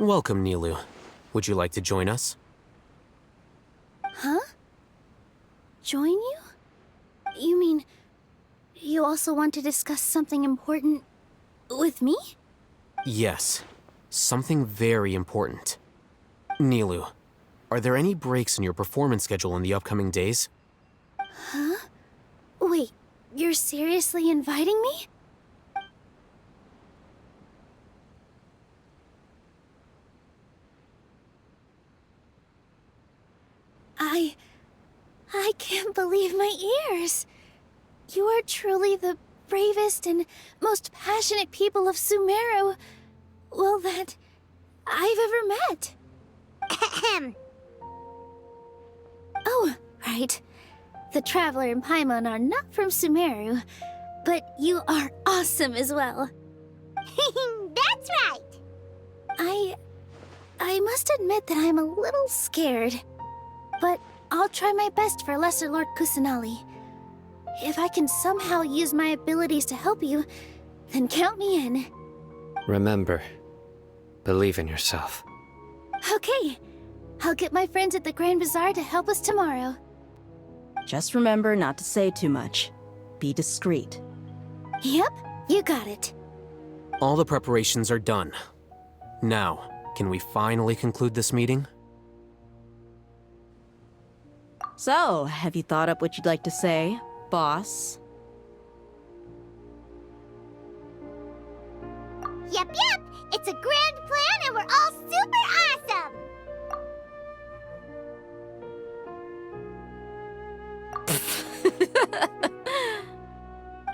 Welcome, Nilu. Would you like to join us? Huh? Join you? You mean, you also want to discuss something important with me? Yes. Something very important. Nilu, are there any breaks in your performance schedule in the upcoming days? Huh? Wait, you're seriously inviting me? I can't believe my ears. You are truly the bravest and most passionate people of Sumeru, well, that I've ever met. Ahem. Oh, right. The Traveler and Paimon are not from Sumeru, but you are awesome as well. That's right. I must admit that I'm a little scared, but I'll try my best for Lesser Lord Kusanali. If I can somehow use my abilities to help you, then count me in. Remember, believe in yourself. Okay, I'll get my friends at the Grand Bazaar to help us tomorrow. Just remember not to say too much. Be discreet. Yep, you got it. All the preparations are done. Now, can we finally conclude this meeting? So, have you thought up what you'd like to say, boss? Yep. It's a grand plan and we're all super awesome.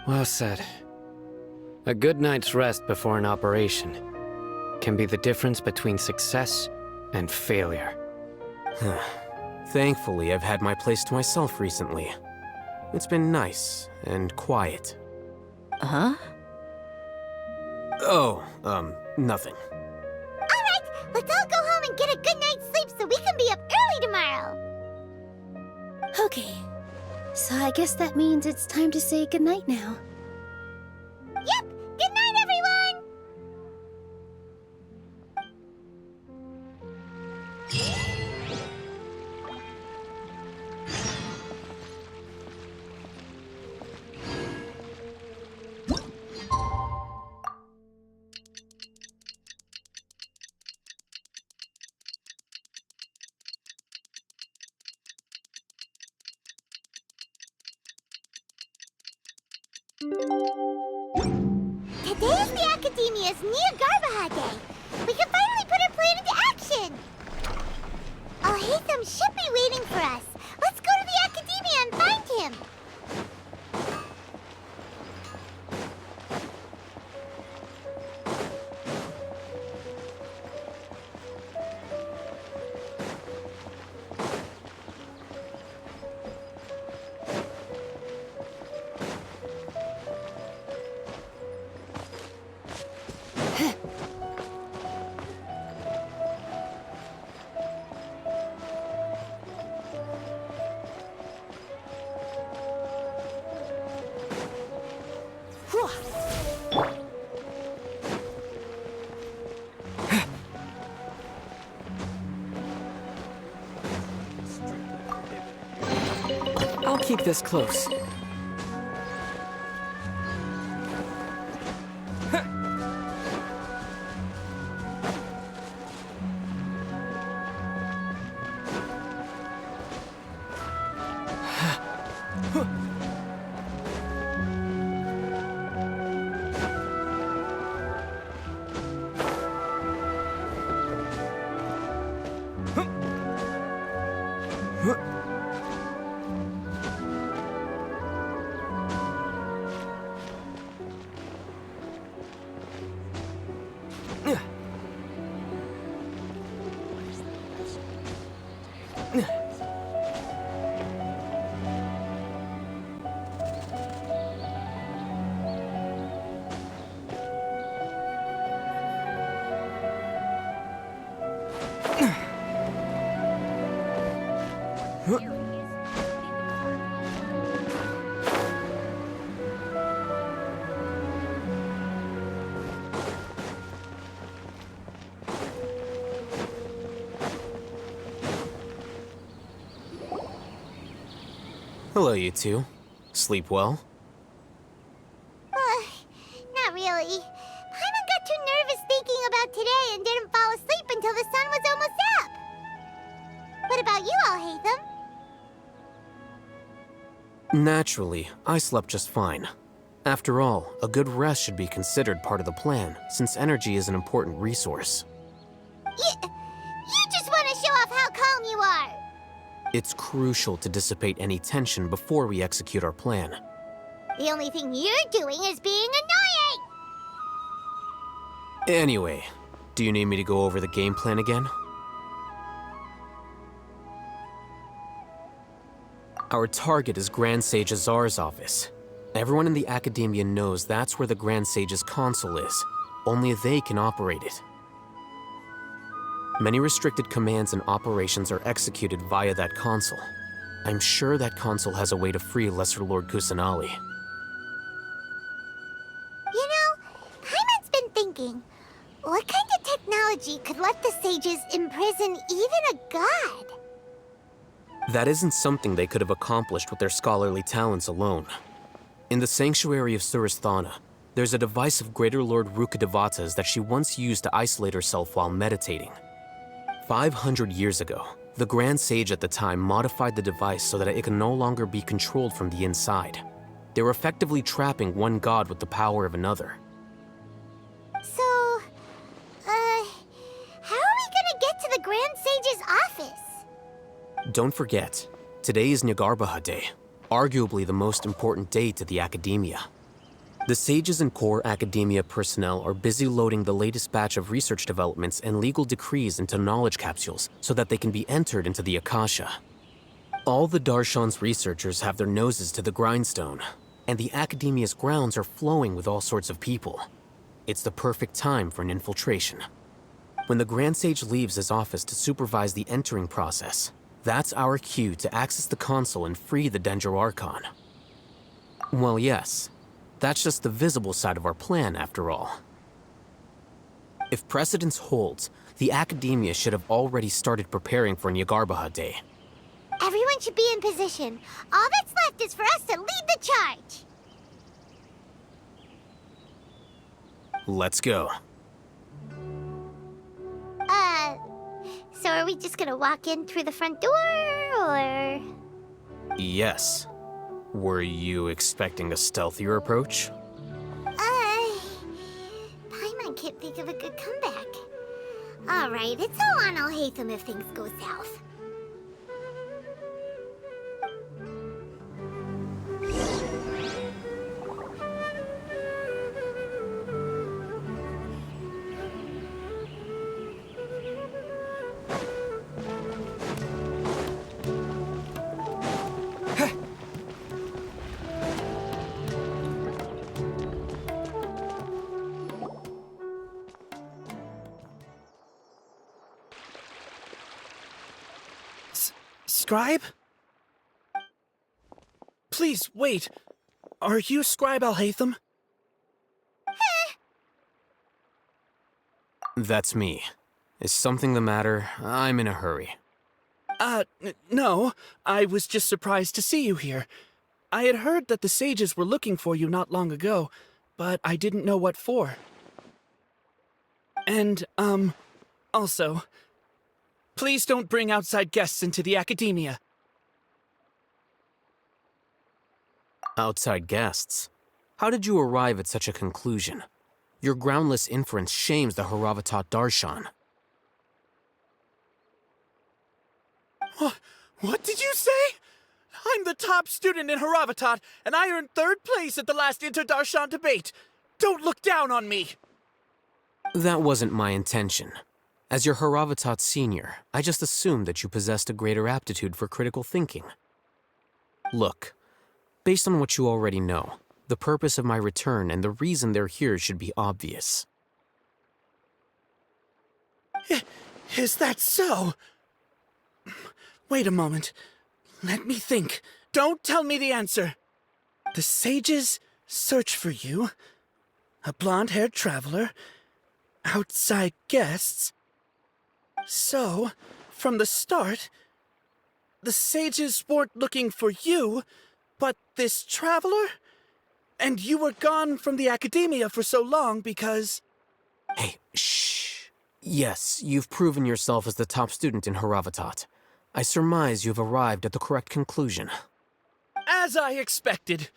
Well said. A good night's rest before an operation can be the difference between success and failure. Thankfully, I've had my place to myself recently. It's been nice and quiet. Huh? Oh, nothing. Alright, let's all go home and get a good night's sleep so we can be up early tomorrow. Okay, so I guess that means it's time to say goodnight now. Yep, good night everyone! Today is the Academia's Niagarbaha Day. We can finally put our plan into action. Alhaitham should be waiting for us. Let's go to the Academia and find him. I'll keep this close. Hello, you two. Sleep well? Not really. Paimon got too nervous thinking about today and didn't fall asleep until the sun was almost up. What about you, Alhaitham? Naturally, I slept just fine. After all, a good rest should be considered part of the plan, since energy is an important resource. You just want to show off how calm you are. It's crucial to dissipate any tension before we execute our plan. The only thing you're doing is being annoying. Anyway, do you need me to go over the game plan again? Our target is Grand Sage Azar's office. Everyone in the Academia knows that's where the Grand Sage's console is. Only they can operate it. Many restricted commands and operations are executed via that console. I'm sure that console has a way to free Lesser Lord Kusanali. You know, Paimon's been thinking, what kind of technology could let the sages imprison even a god? That isn't something they could have accomplished with their scholarly talents alone. In the Sanctuary of Surasthana, there's a device of Greater Lord Rukkhadevata's that she once used to isolate herself while meditating. 500 years ago, the Grand Sage at the time modified the device so that it can no longer be controlled from the inside. They were effectively trapping one god with the power of another. So, how are we gonna get to the Grand Sage's office? Don't forget, today is Nyagarbha Day, arguably the most important day to the Academia. The sages and core Academia personnel are busy loading the latest batch of research developments and legal decrees into knowledge capsules so that they can be entered into the Akasha. All the Darshan's researchers have their noses to the grindstone, and the Academia's grounds are flowing with all sorts of people. It's the perfect time for an infiltration. When the Grand Sage leaves his office to supervise the entering process, that's our cue to access the console and free the Dendro Archon. Well, yes. That's just the visible side of our plan, after all. If precedence holds, the Academia should have already started preparing for Nyagarbha Day. Everyone should be in position. All that's left is for us to lead the charge. Let's go. So are we just gonna walk in through the front door, or...? Yes. Were you expecting a stealthier approach? Paimon can't think of a good comeback. Alright, it's all on Alhaitham if things go south. Scribe? Please, wait. Are you Scribe Alhaitham? That's me. Is something the matter? I'm in a hurry. No. I was just surprised to see you here. I had heard that the sages were looking for you not long ago, but I didn't know what for. And, also, please don't bring outside guests into the Academia. Outside guests? How did you arrive at such a conclusion? Your groundless inference shames the Haravatat Darshan. What did you say? I'm the top student in Haravatat, and I earned 3rd place at the last Inter-Darshan debate. Don't look down on me! That wasn't my intention. As your Haravatat senior, I just assumed that you possessed a greater aptitude for critical thinking. Look, based on what you already know, the purpose of my return and the reason they're here should be obvious. Is that so? Wait a moment. Let me think. Don't tell me the answer. The sages search for you. A blonde-haired traveler. Outside guests. So, from the start, the sages weren't looking for you, But this traveler? And you were gone from the academia for so long because... Hey, shh. Yes, you've proven yourself as the top student in Haravatat. I surmise you've arrived at the correct conclusion. As I expected.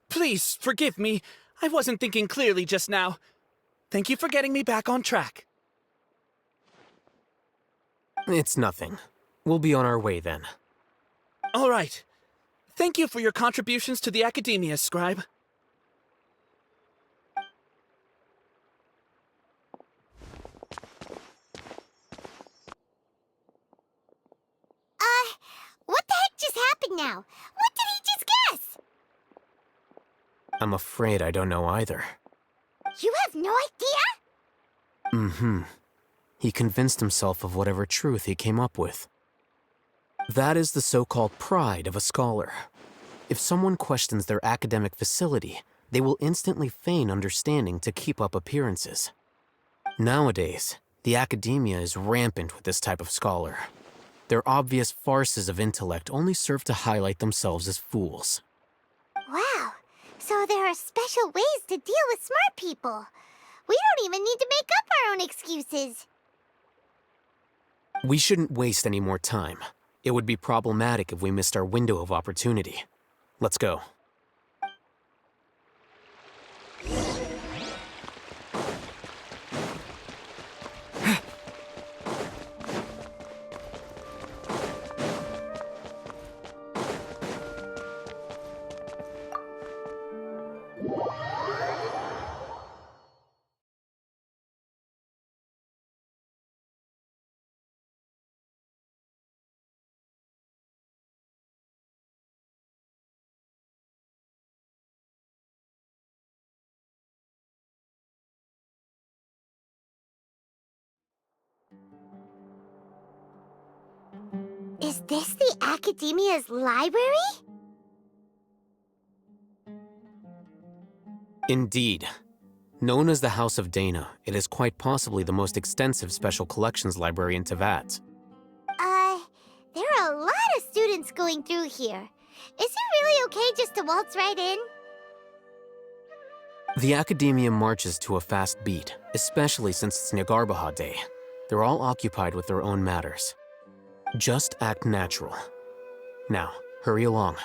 Please, forgive me. I wasn't thinking clearly just now. Thank you for getting me back on track. It's nothing. We'll be on our way then. All right. Thank you for your contributions to the academia, Scribe. What the heck just happened now? What did he just guess? I'm afraid I don't know either. You have no idea? Mm-hmm. He convinced himself of whatever truth he came up with. That is the so-called pride of a scholar. If someone questions their academic facility, they will instantly feign understanding to keep up appearances. Nowadays, the academia is rampant with this type of scholar. Their obvious farces of intellect only serve to highlight themselves as fools. Wow. So there are special ways to deal with smart people. We don't even need to make up our own excuses. We shouldn't waste any more time. It would be problematic if we missed our window of opportunity. Let's go. Is this the Academia's library? Indeed. Known as the House of Dana, it is quite possibly the most extensive special collections library in Teyvat. There are a lot of students going through here. Is it really okay just to waltz right in? The Academia marches to a fast beat, especially since it's Nyargarbaha Day. They're all occupied with their own matters. Just act natural. Now, hurry along.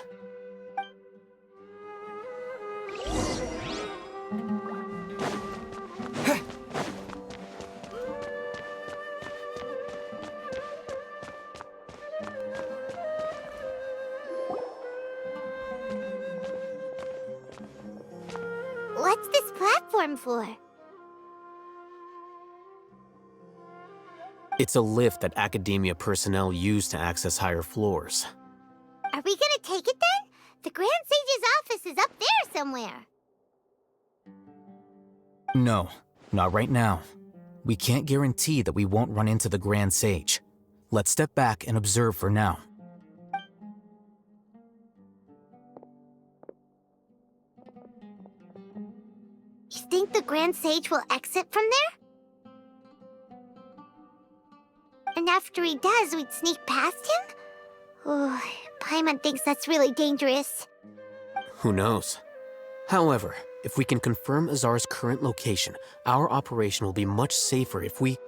What's this platform for? It's a lift that Academia personnel use to access higher floors. Are we gonna take it then? The Grand Sage's office is up there somewhere. No, not right now. We can't guarantee that we won't run into the Grand Sage. Let's step back and observe for now. You think the Grand Sage will exit from there? And after he does, we'd sneak past him? Oh, Paimon thinks that's really dangerous. Who knows? However, if we can confirm Azar's current location, our operation will be much safer if we...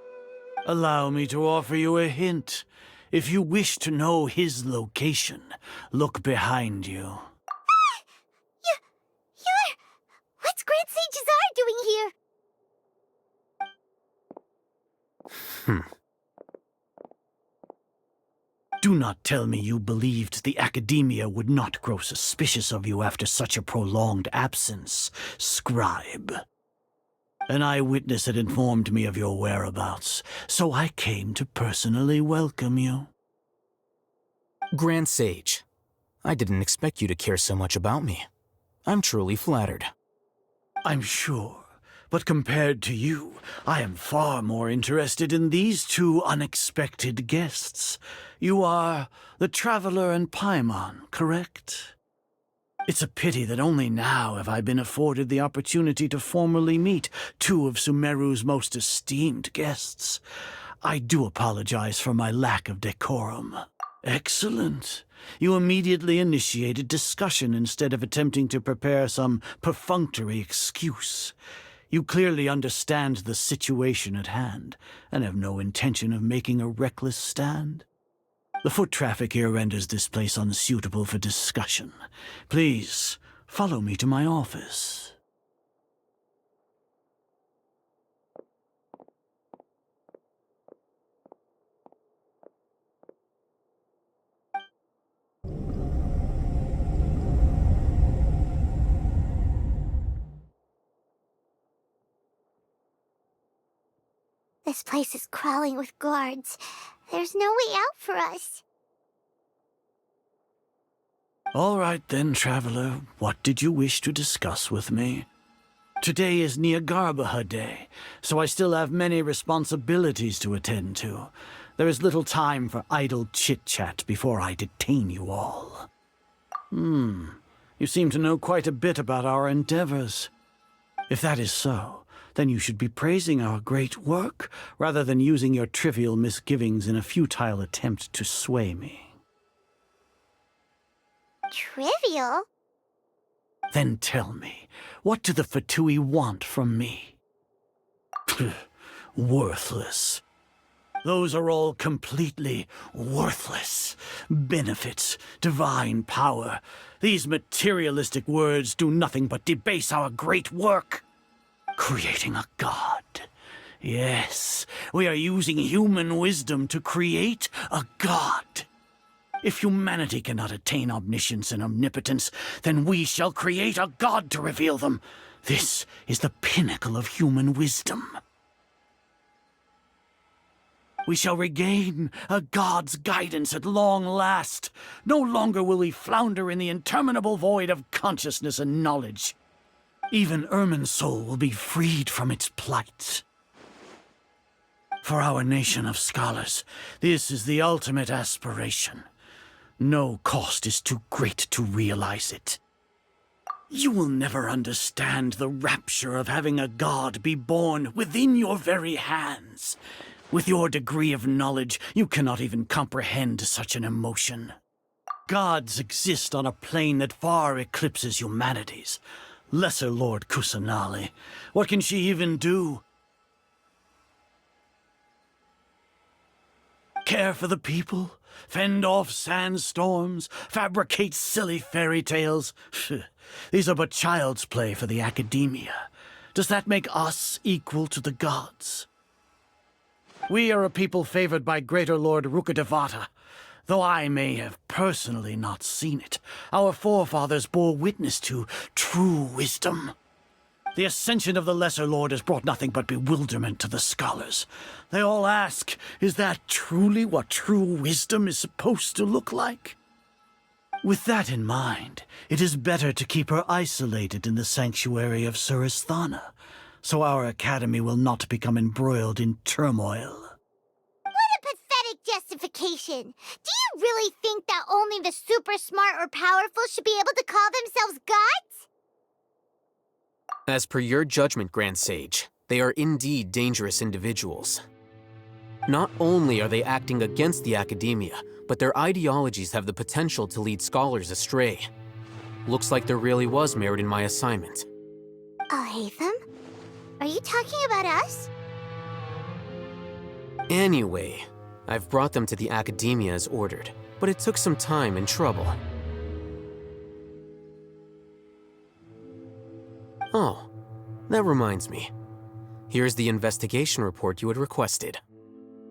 Allow me to offer you a hint. If you wish to know his location, look behind you. What's Great Sage Azar doing here? Do not tell me you believed the Academia would not grow suspicious of you after such a prolonged absence, Scribe. An eyewitness had informed me of your whereabouts, so I came to personally welcome you. Grand Sage, I didn't expect you to care so much about me. I'm truly flattered. I'm sure, but compared to you, I am far more interested in these two unexpected guests. You are the Traveler and Paimon, correct? It's a pity that only now have I been afforded the opportunity to formally meet two of Sumeru's most esteemed guests. I do apologize for my lack of decorum. Excellent. You immediately initiated discussion instead of attempting to prepare some perfunctory excuse. You clearly understand the situation at hand, and have no intention of making a reckless stand. The foot traffic here renders this place unsuitable for discussion. Please, follow me to my office. This place is crawling with guards. There's no way out for us. All right then, traveler. What did you wish to discuss with me? Today is Neagarbaha Day, so I still have many responsibilities to attend to. There is little time for idle chit-chat before I detain you all. You seem to know quite a bit about our endeavors. If that is so, then you should be praising our great work, rather than using your trivial misgivings in a futile attempt to sway me. Trivial? Then tell me, what do the Fatui want from me? Worthless. Those are all completely worthless. Benefits, divine power. These materialistic words do nothing but debase our great work. Creating a god. Yes, we are using human wisdom to create a god. If humanity cannot attain omniscience and omnipotence, then we shall create a god to reveal them. This is the pinnacle of human wisdom. We shall regain a god's guidance at long last. No longer will we flounder in the interminable void of consciousness and knowledge. Even Ermin's soul will be freed from its plight. For our nation of scholars, this is the ultimate aspiration. No cost is too great to realize it. You will never understand the rapture of having a god be born within your very hands. With your degree of knowledge, you cannot even comprehend such an emotion. Gods exist on a plane that far eclipses humanity's. Lesser Lord Kusanali. What can she even do? Care for the people? Fend off sandstorms? Fabricate silly fairy tales? These are but child's play for the academia. Does that make us equal to the gods? We are a people favored by Greater Lord Rukadevata. Though I may have personally not seen it, our forefathers bore witness to true wisdom. The ascension of the Lesser Lord has brought nothing but bewilderment to the scholars. They all ask, is that truly what true wisdom is supposed to look like? With that in mind, it is better to keep her isolated in the sanctuary of Suristhana, so our academy will not become embroiled in turmoil. Justification. Do you really think that only the super smart or powerful should be able to call themselves gods? As per your judgment, Grand Sage, they are indeed dangerous individuals. Not only are they acting against the academia, but their ideologies have the potential to lead scholars astray. Looks like there really was merit in my assignment. Alhaitham? Are you talking about us? Anyway, I've brought them to the academia as ordered, but it took some time and trouble. Oh, that reminds me. Here's the investigation report you had requested.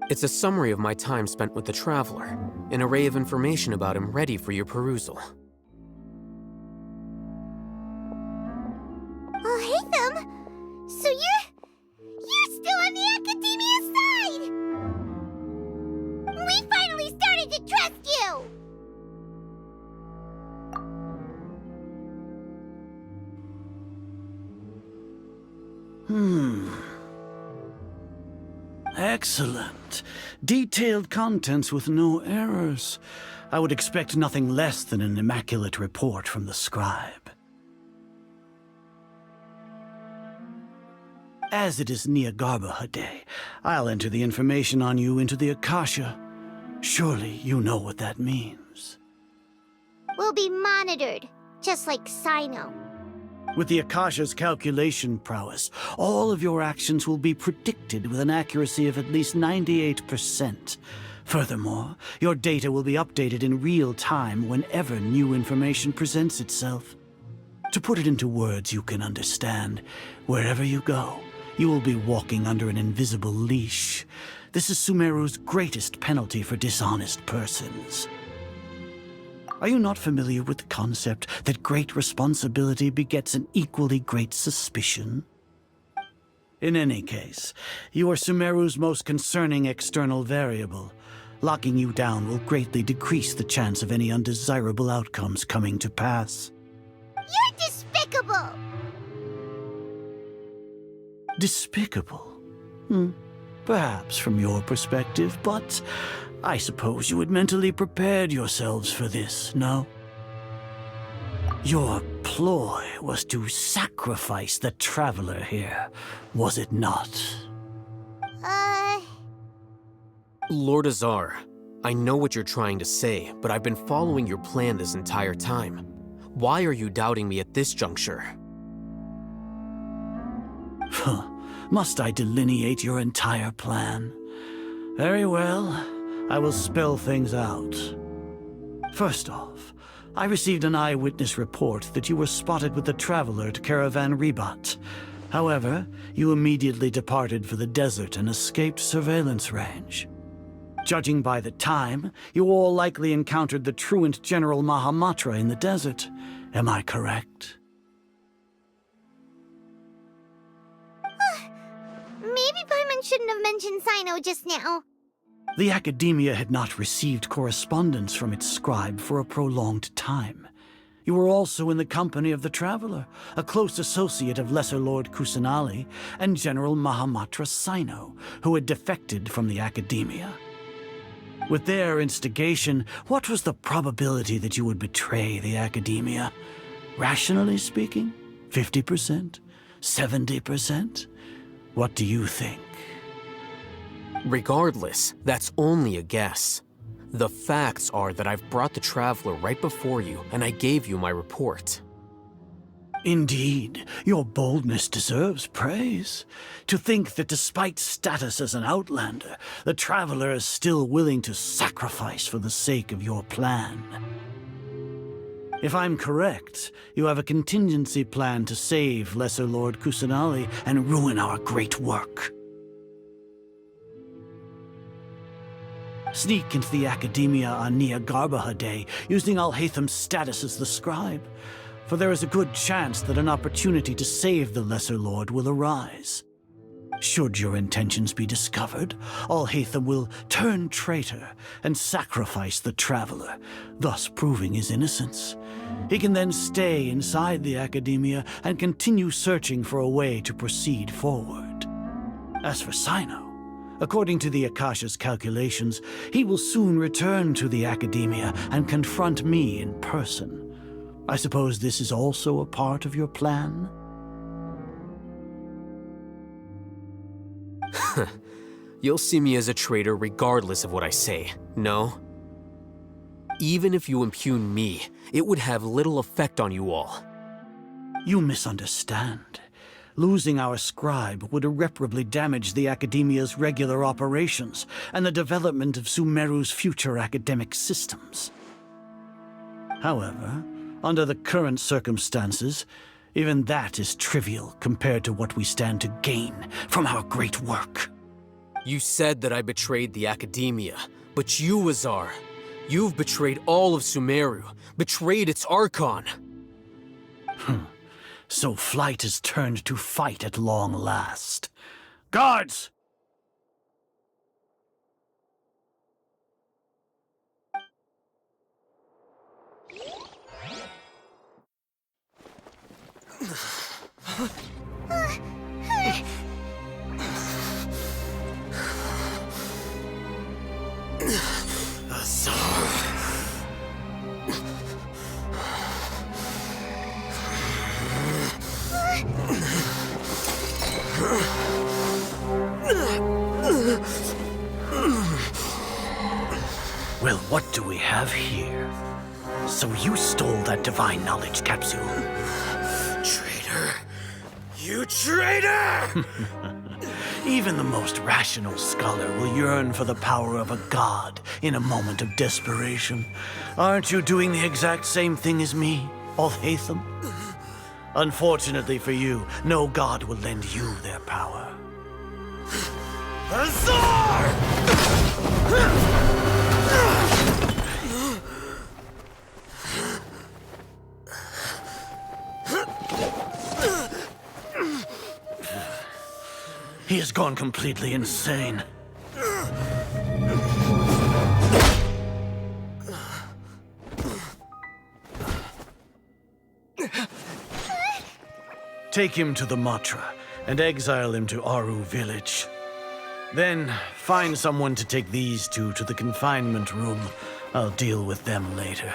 It's a summary of my time spent with the Traveler, an array of information about him ready for your perusal. Alhaitham? So you're still on the academia side! We finally started to trust you! Excellent. Detailed contents with no errors. I would expect nothing less than an immaculate report from the scribe. As it is Neagarbaha Day, I'll enter the information on you into the Akasha. Surely you know what that means. We'll be monitored, just like Sino. With the Akasha's calculation prowess, all of your actions will be predicted with an accuracy of at least 98%. Furthermore, your data will be updated in real time whenever new information presents itself. To put it into words you can understand, wherever you go, you will be walking under an invisible leash. This is Sumeru's greatest penalty for dishonest persons. Are you not familiar with the concept that great responsibility begets an equally great suspicion? In any case, you are Sumeru's most concerning external variable. Locking you down will greatly decrease the chance of any undesirable outcomes coming to pass. You're despicable! Despicable? Perhaps from your perspective, but I suppose you had mentally prepared yourselves for this, no? Your ploy was to sacrifice the Traveler here, was it not? Lord Azar, I know what you're trying to say, but I've been following your plan this entire time. Why are you doubting me at this juncture? Must I delineate your entire plan? Very well, I will spell things out. First off, I received an eyewitness report that you were spotted with the Traveler at Caravan Ribat. However, you immediately departed for the desert and escaped surveillance range. Judging by the time, you all likely encountered the truant General Mahamatra in the desert. Am I correct? Maybe Paimon shouldn't have mentioned Sino just now. The Academia had not received correspondence from its scribe for a prolonged time. You were also in the company of the Traveler, a close associate of Lesser Lord Kusanali and General Mahamatra Sino, who had defected from the Academia. With their instigation, what was the probability that you would betray the Academia? Rationally speaking, 50%? 70%? What do you think? Regardless, that's only a guess. The facts are that I've brought the Traveler right before you, and I gave you my report. Indeed, your boldness deserves praise. To think that despite status as an outlander, the Traveler is still willing to sacrifice for the sake of your plan. If I'm correct, you have a contingency plan to save Lesser Lord Kusanali and ruin our great work. Sneak into the Academia on Nia Garbaha Day, using Alhaitham's status as the scribe. For there is a good chance that an opportunity to save the Lesser Lord will arise. Should your intentions be discovered, Alhaitham will turn traitor and sacrifice the Traveler, thus proving his innocence. He can then stay inside the Academia and continue searching for a way to proceed forward. As for Sino, according to the Akasha's calculations, he will soon return to the Academia and confront me in person. I suppose this is also a part of your plan? You'll see me as a traitor regardless of what I say, no? Even if you impugn me, it would have little effect on you all. You misunderstand. Losing our scribe would irreparably damage the Academia's regular operations and the development of Sumeru's future academic systems. However, under the current circumstances, even that is trivial compared to what we stand to gain from our great work. You said that I betrayed the Academia, but you, Azar, you've betrayed all of Sumeru, betrayed its Archon. So flight has turned to fight at long last. Guards! Well, what do we have here? So you stole that divine knowledge capsule. Traitor! You traitor! Even the most rational scholar will yearn for the power of a god in a moment of desperation. Aren't you doing the exact same thing as me, Alhaitham? Unfortunately for you, no god will lend you their power. Azar! He has gone completely insane. Take him to the Matra and exile him to Aru village. Then find someone to take these two to the confinement room. I'll deal with them later.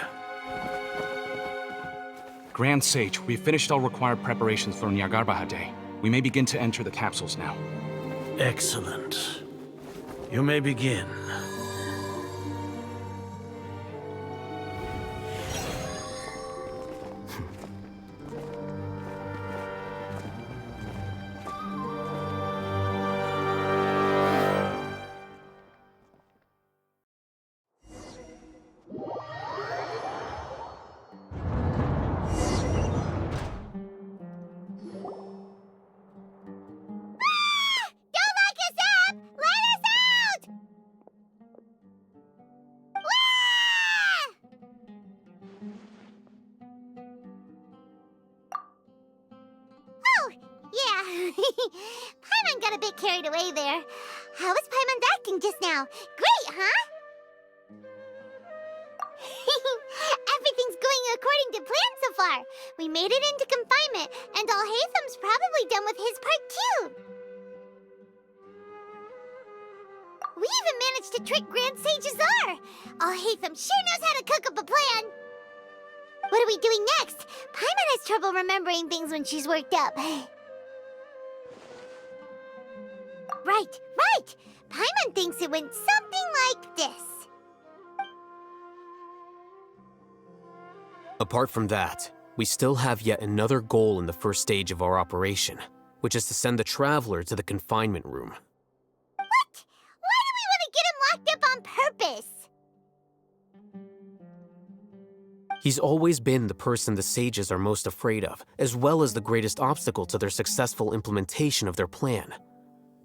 Grand Sage, we've finished all required preparations for Nyargarbaha Day. We may begin to enter the capsules now. Excellent. You may begin. Don't lock us up! Let us out! Oh, yeah. Paimon got a bit carried away there. How was Paimon acting just now? Great, huh? Everything's going according to plan so far. We made it into confinement, and Alhaitham's probably done with his part too. We even managed to trick Grand Sage Azar. Alhaitham sure knows how to cook up a plan. What are we doing next? Paimon has trouble remembering things when she's worked up. Right. Paimon thinks it went something like this. Apart from that, we still have yet another goal in the first stage of our operation, which is to send the Traveler to the confinement room. What? Why do we want to get him locked up on purpose? He's always been the person the sages are most afraid of, as well as the greatest obstacle to their successful implementation of their plan.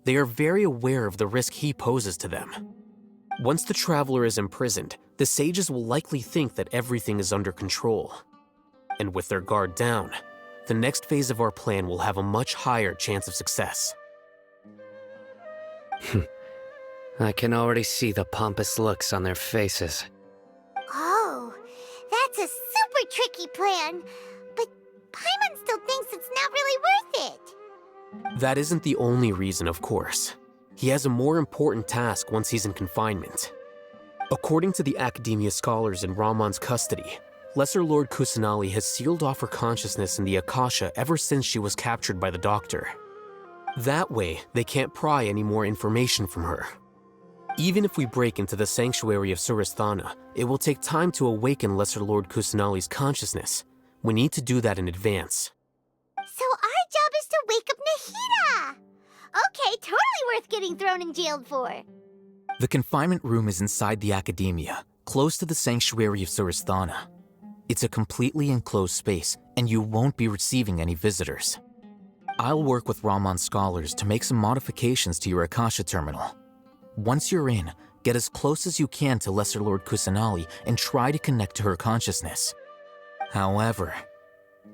They are very aware of the risk he poses to them. Once the Traveler is imprisoned, the sages will likely think that everything is under control. And with their guard down, the next phase of our plan will have a much higher chance of success. I can already see the pompous looks on their faces. Oh, that's a super tricky plan. But Paimon still thinks it's not really worth it. That isn't the only reason, of course. He has a more important task once he's in confinement. According to the Academia scholars in Ramon's custody, Lesser Lord Kusanali has sealed off her consciousness in the Akasha ever since she was captured by the Doctor. That way, they can't pry any more information from her. Even if we break into the sanctuary of Suristhana, it will take time to awaken Lesser Lord Kusanali's consciousness. We need to do that in advance. So our job is to wake up Nahida! Okay, totally worth getting thrown and jailed for. The confinement room is inside the Academia, close to the sanctuary of Suristhana. It's a completely enclosed space, and you won't be receiving any visitors. I'll work with Ramon's scholars to make some modifications to your Akasha terminal. Once you're in, get as close as you can to Lesser Lord Kusanali and try to connect to her consciousness. However,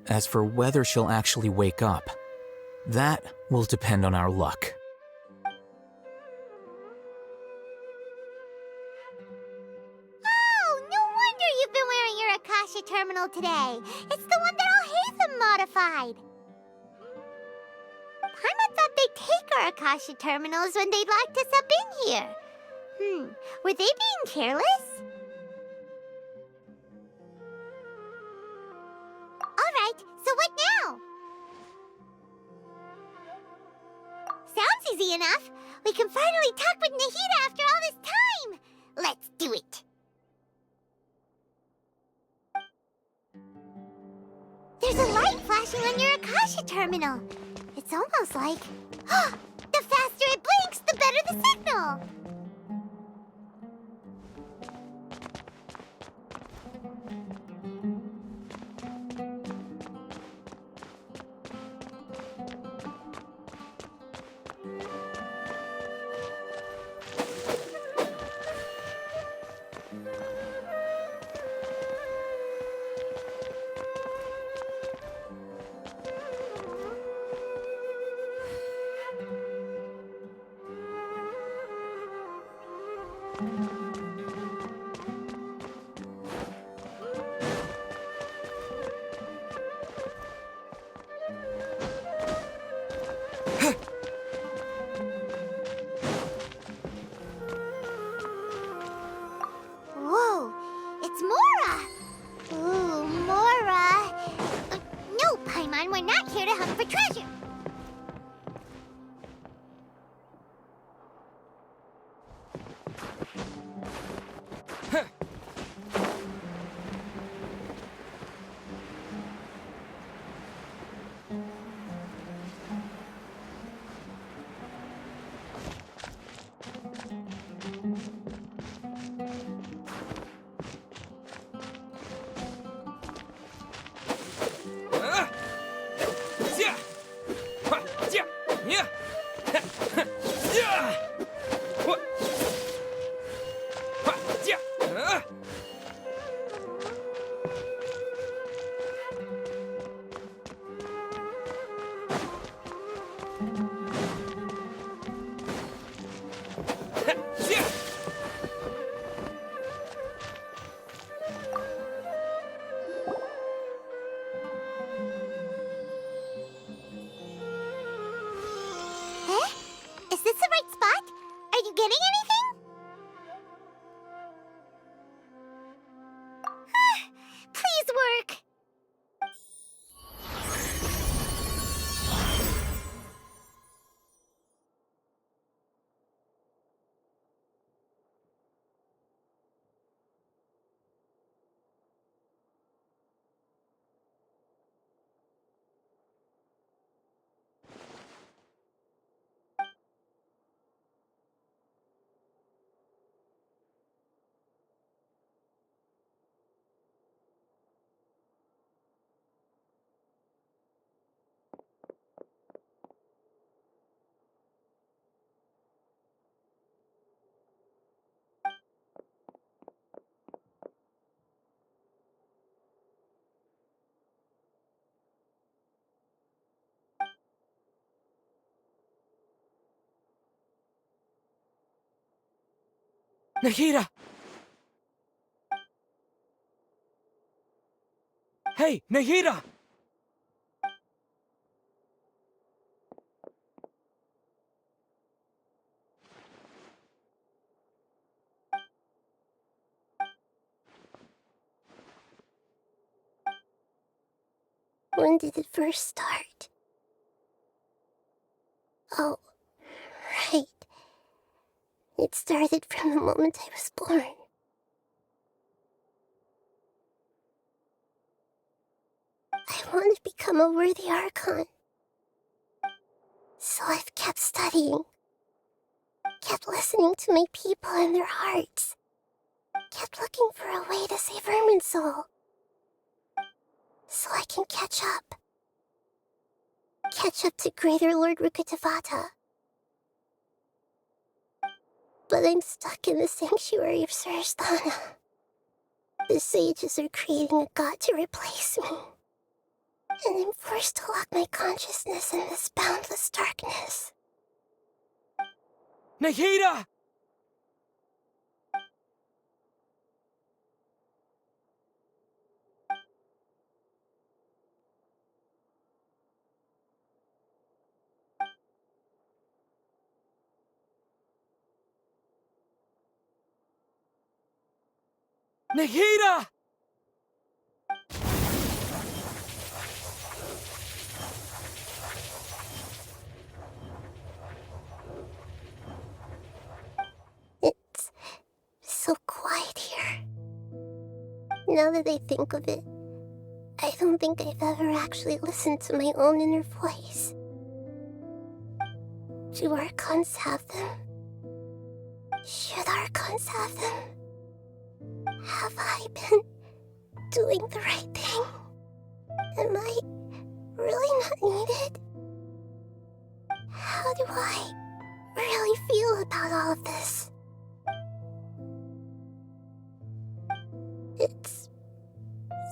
as for whether she'll actually wake up, that will depend on our luck. Oh, no wonder you've been wearing your Akasha terminal today. It's the one that Alhaitham modified. Paimon thought they'd take our Akasha terminals when they locked us up in here. Were they being careless? Alright, so what now? Sounds easy enough. We can finally talk with Nahida after all this time. Let's do it. flashing on your Akasha terminal. It's almost like... the faster it blinks, the better the signal! Whoa, it's Mora! Ooh, Mora! No, Paimon, we're not here to hunt for treasure. Is this the right spot? Are you getting anything? Please work. Nahida! Hey, Nahida! When did it first start? Oh, right. It started from the moment I was born. I want to become a worthy Archon. So I've kept studying. Kept listening to my people and their hearts. Kept looking for a way to save Irminsul. So I can catch up. Catch up to Greater Lord Rukkhadevata. But I'm stuck in the sanctuary of Surasthana. The sages are creating a god to replace me. And I'm forced to lock my consciousness in this boundless darkness. Nahida! Nahida! It's so quiet here. Now that I think of it, I don't think I've ever actually listened to my own inner voice. Do Archons have them? Should Archons have them? Have I been doing the right thing? Am I really not needed? How do I really feel about all of this? It's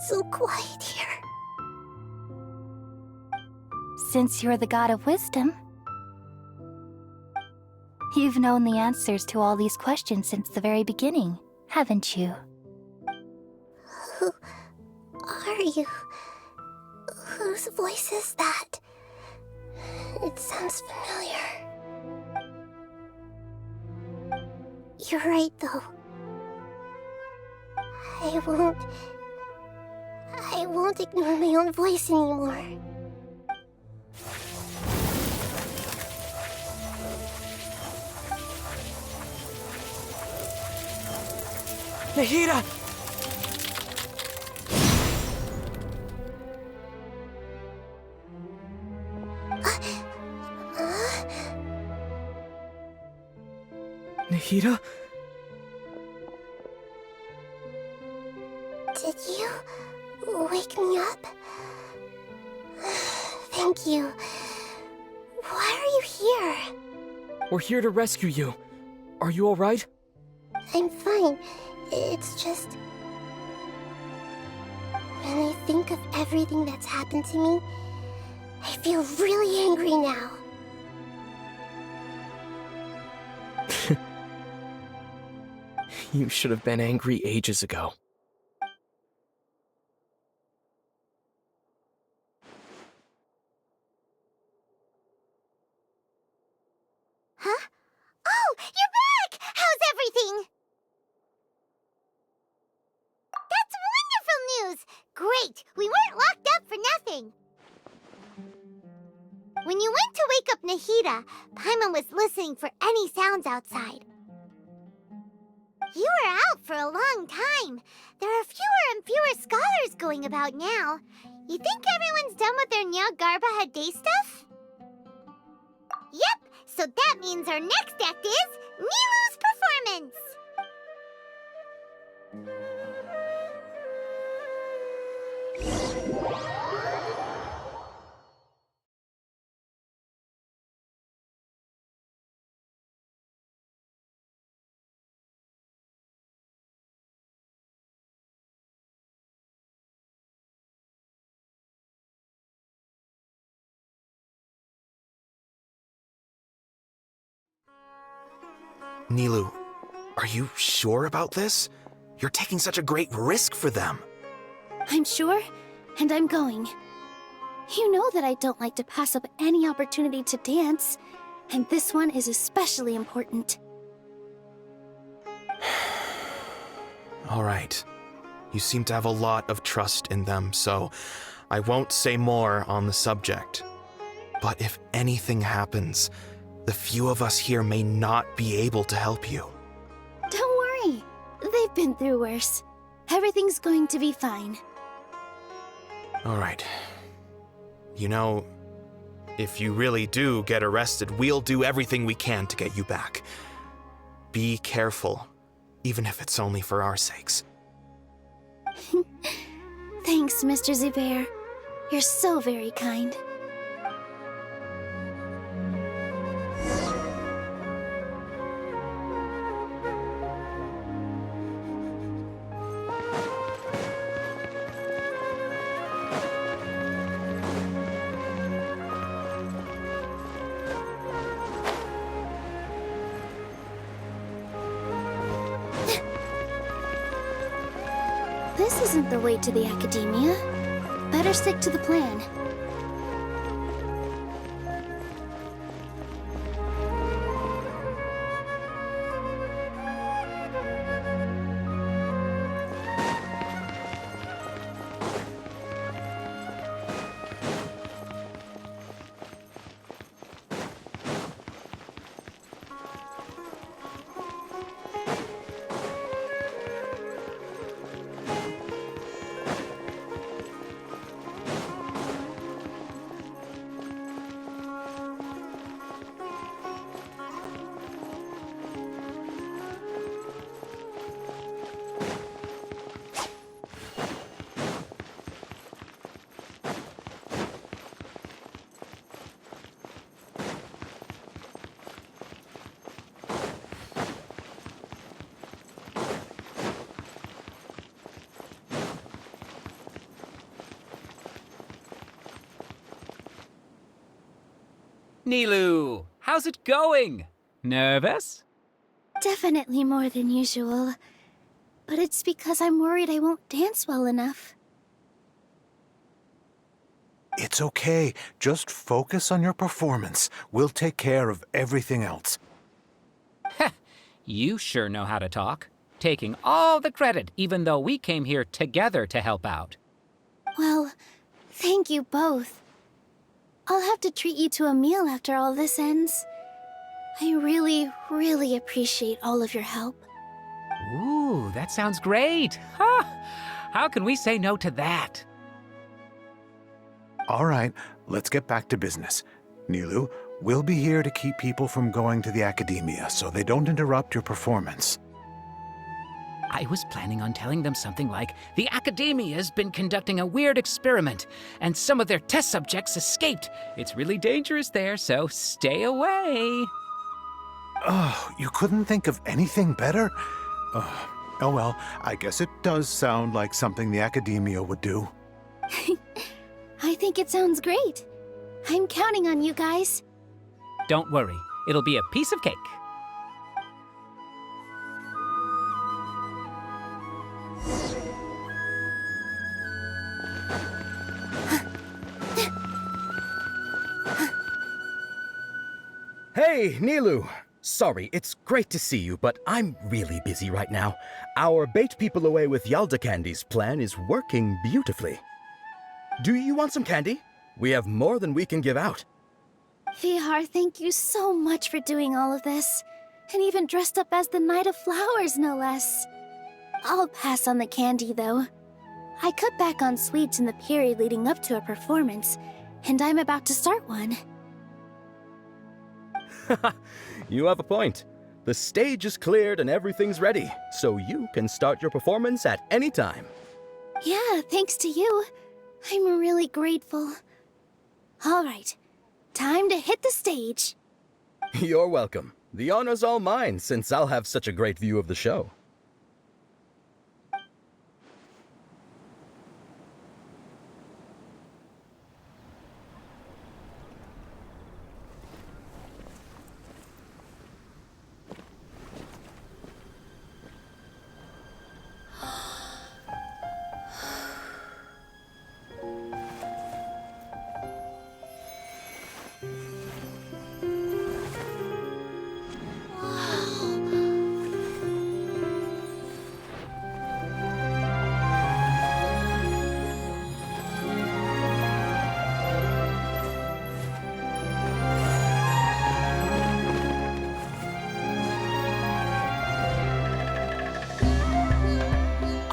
so quiet here. Since you're the god of wisdom, you've known the answers to all these questions since the very beginning, haven't you? Who are you? Whose voice is that? It sounds familiar. You're right, though. I won't ignore my own voice anymore. Nahida! Nahida? Did you wake me up? Thank you. Why are you here? We're here to rescue you. Are you alright? I'm fine. It's just... when I think of everything that's happened to me, I feel really angry now. You should have been angry ages ago. Huh? Oh, you're back! How's everything? That's wonderful news! Great! We weren't locked up for nothing! When you went to wake up Nahida, Paimon was listening for any sounds outside. You were out for a long time. There are fewer and fewer scholars going about now. You think everyone's done with their Nyargarba Day stuff? Yep, so that means our next act is Nilou's performance! Nilou, are you sure about this? You're taking such a great risk for them. I'm sure, and I'm going. You know that I don't like to pass up any opportunity to dance, and this one is especially important. All right. You seem to have a lot of trust in them, so I won't say more on the subject. But if anything happens, the few of us here may not be able to help you. Don't worry. They've been through worse. Everything's going to be fine. All right. You know, if you really do get arrested, we'll do everything we can to get you back. Be careful, even if it's only for our sakes. Thanks, Mr. Zubair. You're so very kind. This isn't the way to the Academia. Better stick to the plan. Nilu! How's it going? Nervous? Definitely more than usual. But it's because I'm worried I won't dance well enough. It's okay. Just focus on your performance. We'll take care of everything else. You sure know how to talk. Taking all the credit, even though we came here together to help out. Well, thank you both. I'll have to treat you to a meal after all this ends. I really, really appreciate all of your help. Ooh, that sounds great. Huh? How can we say no to that? All right, let's get back to business. Nilu, we'll be here to keep people from going to the academia so they don't interrupt your performance. I was planning on telling them something like, the Academia's been conducting a weird experiment, and some of their test subjects escaped. It's really dangerous there, so stay away. Oh, you couldn't think of anything better? Oh well, I guess it does sound like something the Academia would do. I think it sounds great. I'm counting on you guys. Don't worry, it'll be a piece of cake. Hey, Nilu! Sorry, it's great to see you, but I'm really busy right now. Our Bait People Away with Yalda Candies plan is working beautifully. Do you want some candy? We have more than we can give out. Vihar, thank you so much for doing all of this. And even dressed up as the Knight of Flowers, no less. I'll pass on the candy, though. I cut back on sweets in the period leading up to a performance, and I'm about to start one. You have a point. The stage is cleared and everything's ready, so you can start your performance at any time. Yeah, thanks to you. I'm really grateful. All right, time to hit the stage. You're welcome. The honor's all mine, since I'll have such a great view of the show.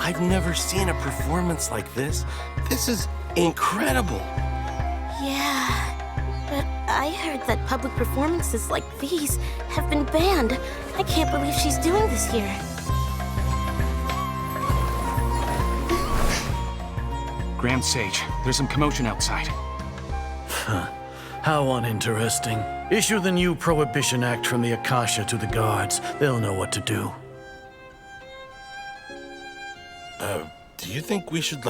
I've never seen a performance like this. This is incredible. Yeah, but I heard that public performances like these have been banned. I can't believe she's doing this here. Grand Sage, there's some commotion outside. How uninteresting. Issue the new Prohibition Act from the Akasha to the guards. They'll know what to do. Do you think we should,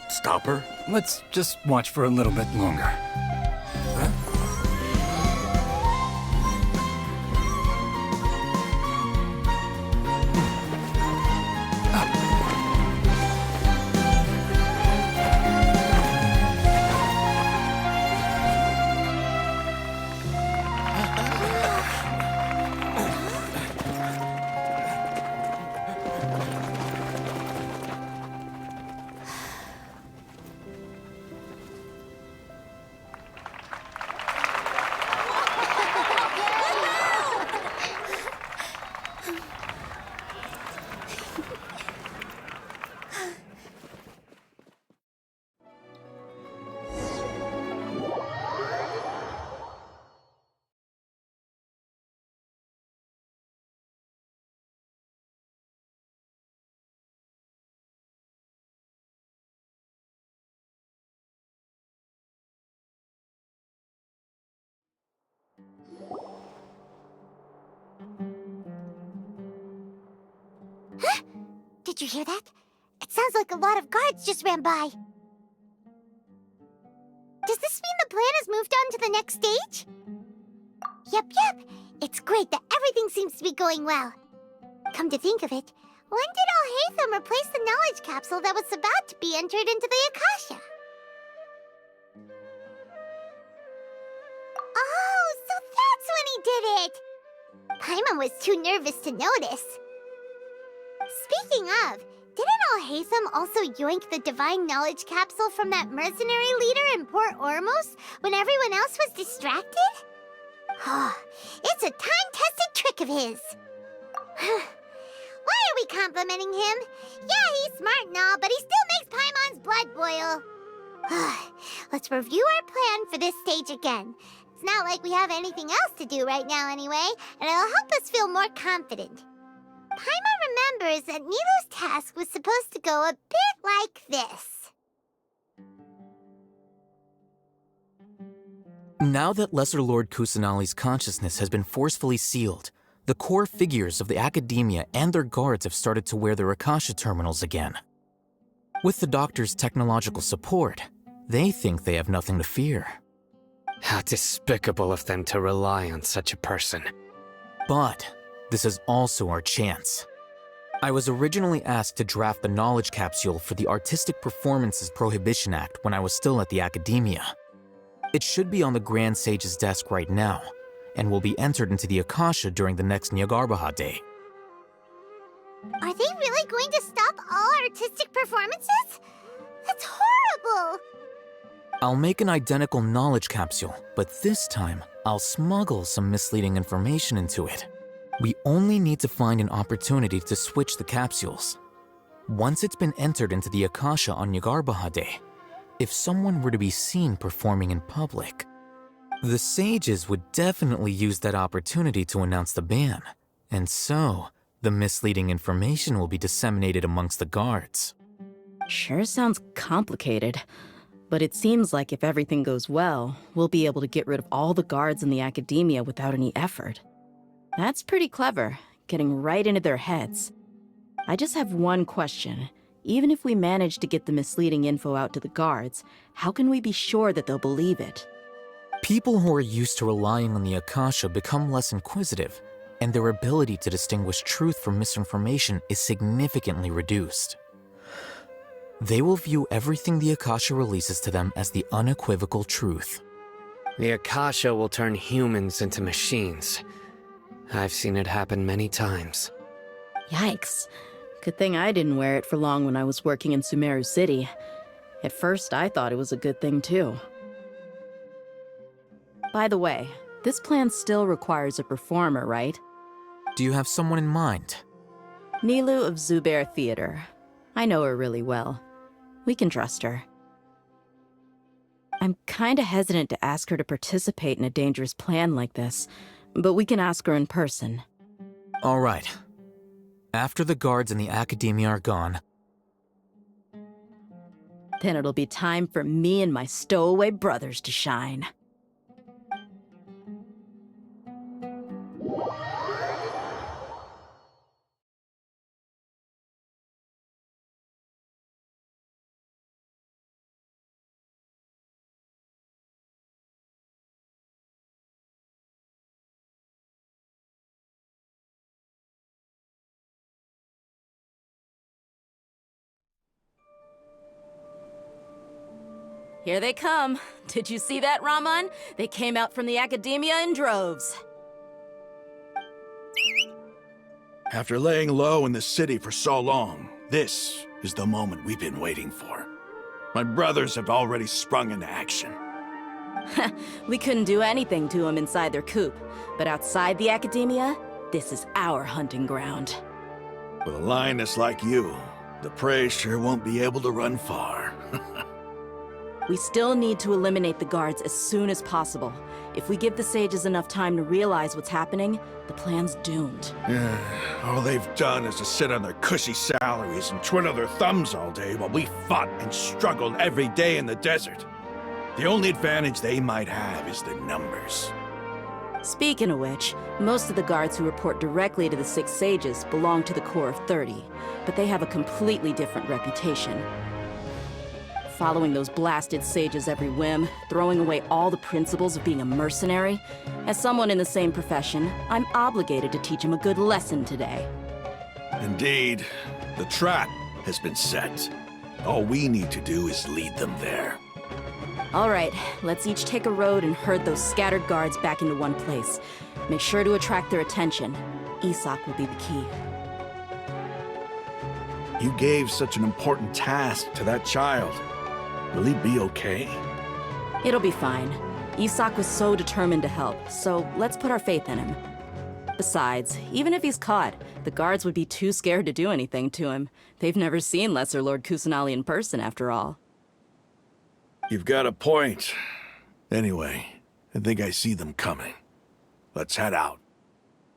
stop her? Let's just watch for a little bit longer. Huh? Did you hear that? It sounds like a lot of guards just ran by. Does this mean the plan has moved on to the next stage? Yep. It's great that everything seems to be going well. Come to think of it, when did Alhaitham replace the knowledge capsule that was about to be entered into the Akasha? Oh, so that's when he did it! Paimon was too nervous to notice. Speaking of, didn't Alhaitham also yoink the divine knowledge capsule from that mercenary leader in Port Ormos when everyone else was distracted? Oh, it's a time-tested trick of his. Why are we complimenting him? Yeah, he's smart and all, but he still makes Paimon's blood boil. Let's review our plan for this stage again. It's not like we have anything else to do right now anyway, and it'll help us feel more confident. Paimon remembers that Nilou's task was supposed to go a bit like this. Now that Lesser Lord Kusanali's consciousness has been forcefully sealed, the core figures of the Academia and their guards have started to wear their Akasha terminals again. With the Doctor's technological support, they think they have nothing to fear. How despicable of them to rely on such a person. But this is also our chance. I was originally asked to draft the knowledge capsule for the Artistic Performances Prohibition Act when I was still at the Academia. It should be on the Grand Sage's desk right now, and will be entered into the Akasha during the next Nyargarbaha Day. Are they really going to stop all artistic performances? That's horrible! I'll make an identical knowledge capsule, but this time, I'll smuggle some misleading information into it. We only need to find an opportunity to switch the capsules. Once it's been entered into the Akasha on Nyargarbaha Day, if someone were to be seen performing in public, the sages would definitely use that opportunity to announce the ban, and so the misleading information will be disseminated amongst the guards. Sure sounds complicated, but it seems like if everything goes well, we'll be able to get rid of all the guards in the Academia without any effort. That's pretty clever, getting right into their heads. I just have one question. Even if we manage to get the misleading info out to the guards, how can we be sure that they'll believe it? People who are used to relying on the Akasha become less inquisitive, and their ability to distinguish truth from misinformation is significantly reduced. They will view everything the Akasha releases to them as the unequivocal truth. The Akasha will turn humans into machines. I've seen it happen many times. Yikes. Good thing I didn't wear it for long when I was working in Sumeru City. At first, I thought it was a good thing too. By the way, this plan still requires a performer, right? Do you have someone in mind? Nilou of Zubair Theater. I know her really well. We can trust her. I'm kinda hesitant to ask her to participate in a dangerous plan like this, but we can ask her in person. All right. After the guards in the Academia are gone, then it'll be time for me and my stowaway brothers to shine. Here they come. Did you see that, Raman? They came out from the Academia in droves. After laying low in the city for so long, this is the moment we've been waiting for. My brothers have already sprung into action. We couldn't do anything to them inside their coop, but outside the Academia, this is our hunting ground. With a lioness like you, the prey sure won't be able to run far. We still need to eliminate the guards as soon as possible. If we give the sages enough time to realize what's happening, the plan's doomed. All they've done is to sit on their cushy salaries and twiddle their thumbs all day while we fought and struggled every day in the desert. The only advantage they might have is the numbers. Speaking of which, most of the guards who report directly to the Six Sages belong to the Corps of 30, but they have a completely different reputation. following those blasted sages every whim, throwing away all the principles of being a mercenary. As someone in the same profession, I'm obligated to teach him a good lesson today. Indeed. The trap has been set. All we need to do is lead them there. All right, let's each take a road and herd those scattered guards back into one place. Make sure to attract their attention. Isak will be the key. You gave such an important task to that child. Will he be okay? It'll be fine. Isak was so determined to help, so let's put our faith in him. Besides, even if he's caught, the guards would be too scared to do anything to him. They've never seen Lesser Lord Kusanali in person, after all. You've got a point. Anyway, I think I see them coming. Let's head out.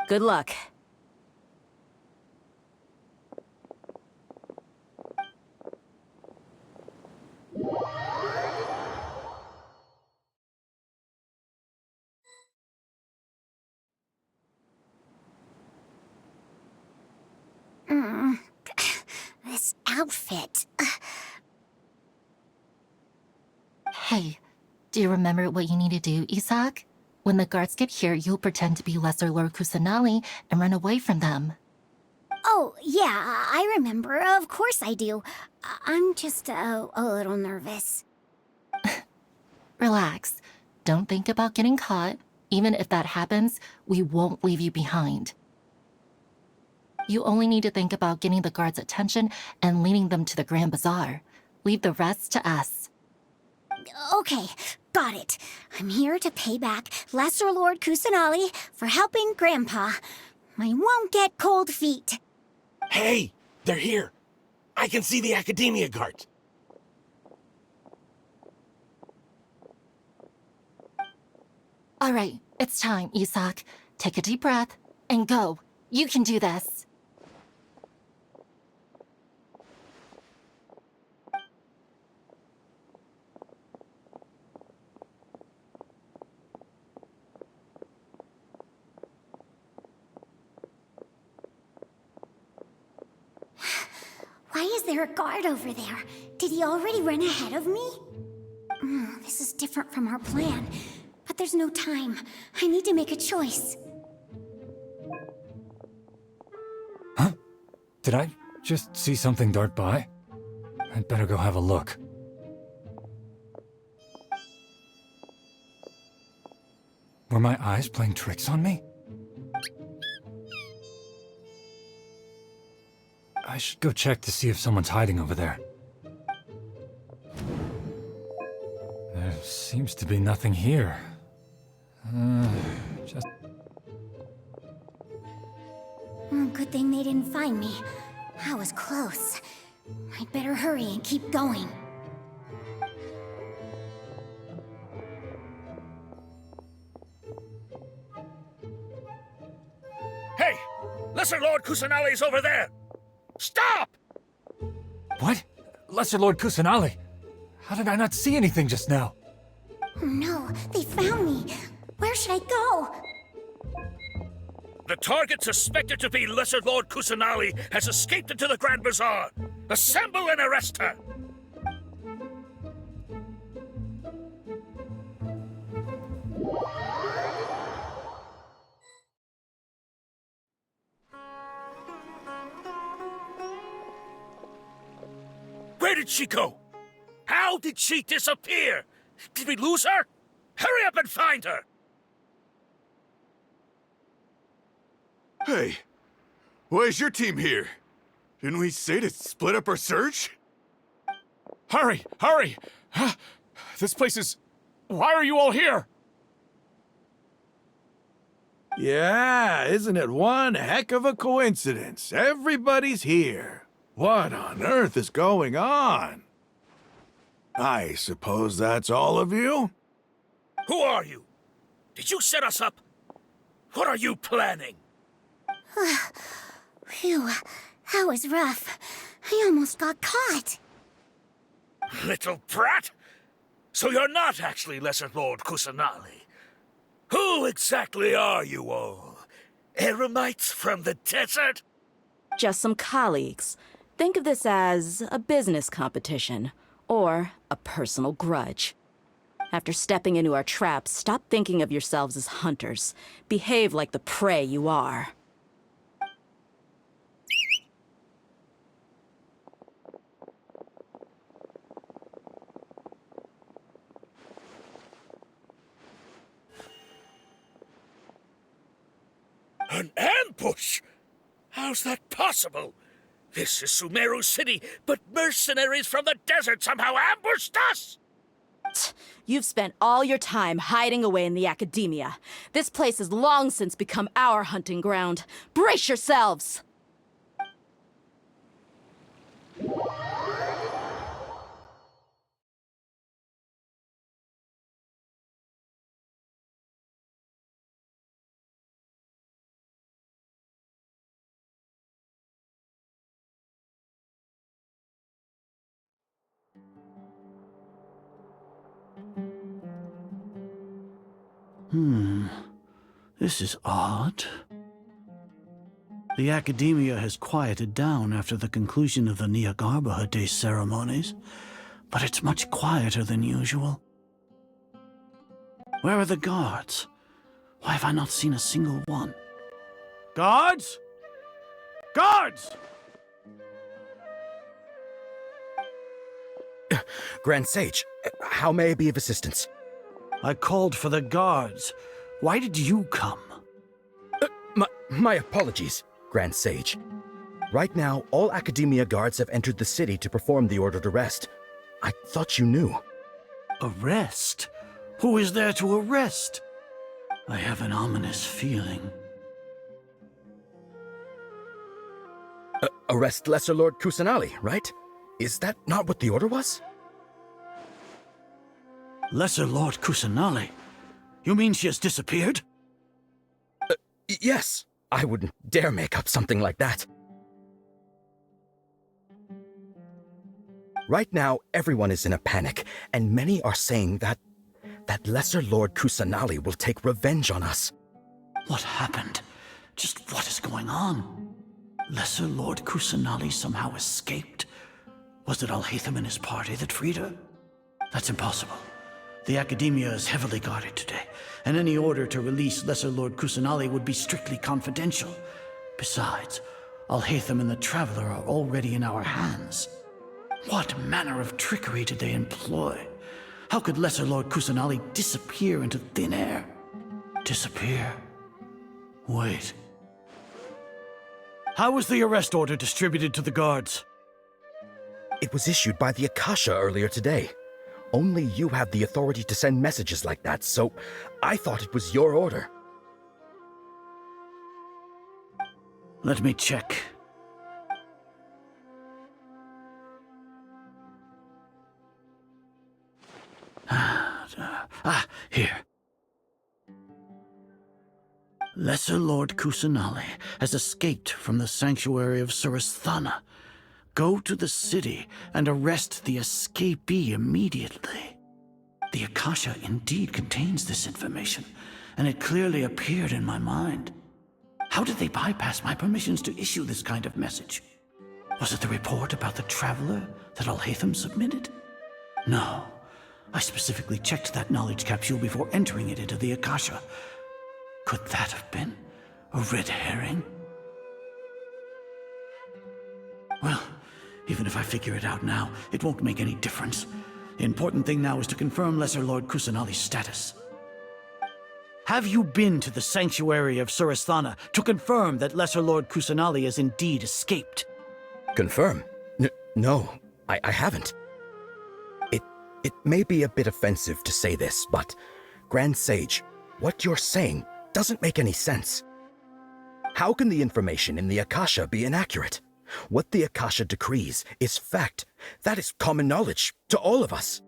Good luck. This outfit. Hey, do you remember what you need to do, Isak? When the guards get here, you'll pretend to be Lesser Lord Kusanali and run away from them. Oh, yeah, I remember. Of course I do. I'm just a little nervous. Relax. Don't think about getting caught. Even if that happens, we won't leave you behind. You only need to think about getting the guards' attention and leading them to the Grand Bazaar. Leave the rest to us. Okay, got it. I'm here to pay back Lesser Lord Kusanali for helping Grandpa. I won't get cold feet. Hey, they're here. I can see the Academia guard. All right, it's time, Isak. Take a deep breath and go. You can do this. Why is there a guard over there? Did he already run ahead of me? This is different from our plan. But there's no time. I need to make a choice. Huh? Did I just see something dart by? I'd better go have a look. Were my eyes playing tricks on me? I should go check to see if someone's hiding over there. There seems to be nothing here. Good thing they didn't find me. I was close. I'd better hurry and keep going. Hey! Lesser Lord Kusanali's over there! Stop! What? Lesser Lord Kusanali? How did I not see anything just now? Oh no, they found me. Where should I go? The target suspected to be Lesser Lord Kusanali has escaped into the Grand Bazaar. Assemble and arrest her! Where did she go? How did she disappear? Did we lose her? Hurry up and find her! Hey, why is your team here? Didn't we say to split up our search? Hurry! Hurry! This place is... Why are you all here? Yeah, isn't it one heck of a coincidence? Everybody's here. What on earth is going on? I suppose that's all of you? Who are you? Did you set us up? What are you planning? Phew, that was rough. I almost got caught. Little brat! So you're not actually Lesser Lord Kusanali. Who exactly are you all? Eremites from the desert? Just some colleagues. Think of this as a business competition, or a personal grudge. After stepping into our trap, stop thinking of yourselves as hunters. Behave like the prey you are. An ambush? How's that possible? This is Sumeru City, but mercenaries from the desert somehow ambushed us! You've spent all your time hiding away in the academia. This place has long since become our hunting ground. Brace yourselves! This is odd. The academia has quieted down after the conclusion of the Niagarbaha Day ceremonies, but it's much quieter than usual. Where are the guards? Why have I not seen a single one? Guards? Guards! Grand Sage, how may I be of assistance? I called for the guards. Why did you come? My apologies, Grand Sage. Right now, all Academia guards have entered the city to perform the ordered arrest. I thought you knew. Arrest? Who is there to arrest? I have an ominous feeling. Arrest Lesser Lord Kusanali, right? Is that not what the order was? Lesser Lord Kusanali? You mean she has disappeared? Yes. I wouldn't dare make up something like that. Right now, everyone is in a panic, and many are saying that Lesser Lord Kusanali will take revenge on us. What happened? Just what is going on? Lesser Lord Kusanali somehow escaped? Was it Alhaitham and his party that freed her? That's impossible. The Academia is heavily guarded today, and any order to release Lesser Lord Kusanali would be strictly confidential. Besides, Alhaitham and the Traveler are already in our hands. What manner of trickery did they employ? How could Lesser Lord Kusanali disappear into thin air? Disappear? Wait. How was the arrest order distributed to the guards? It was issued by the Akasha earlier today. Only you have the authority to send messages like that, so I thought it was your order. Let me check. Here. Lesser Lord Kusanali has escaped from the sanctuary of Surasthana. Go to the city and arrest the escapee immediately. The Akasha indeed contains this information, and it clearly appeared in my mind. How did they bypass my permissions to issue this kind of message? Was it the report about the Traveler that Alhaitham submitted? No. I specifically checked that knowledge capsule before entering it into the Akasha. Could that have been a red herring? Well, even if I figure it out now, it won't make any difference. The important thing now is to confirm Lesser Lord Kusanali's status. Have you been to the sanctuary of Surasthana to confirm that Lesser Lord Kusanali has indeed escaped? Confirm? No, I haven't. It may be a bit offensive to say this, but Grand Sage, what you're saying doesn't make any sense. How can the information in the Akasha be inaccurate? What the Akasha decrees is fact. That is common knowledge to all of us.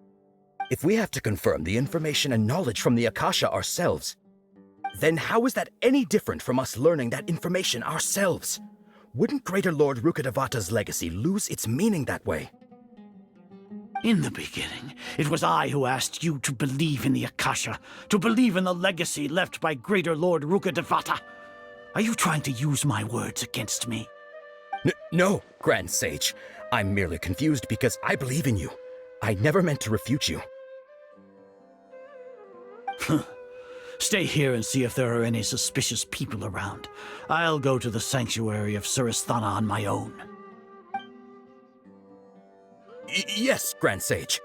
If we have to confirm the information and knowledge from the Akasha ourselves, then how is that any different from us learning that information ourselves? Wouldn't Greater Lord Rukkhadevata's legacy lose its meaning that way? In the beginning, it was I who asked you to believe in the Akasha, to believe in the legacy left by Greater Lord Rukkhadevata. Are you trying to use my words against me? No, Grand Sage. I'm merely confused because I believe in you. I never meant to refute you. Stay here and see if there are any suspicious people around. I'll go to the sanctuary of Surasthana on my own. Yes, Grand Sage.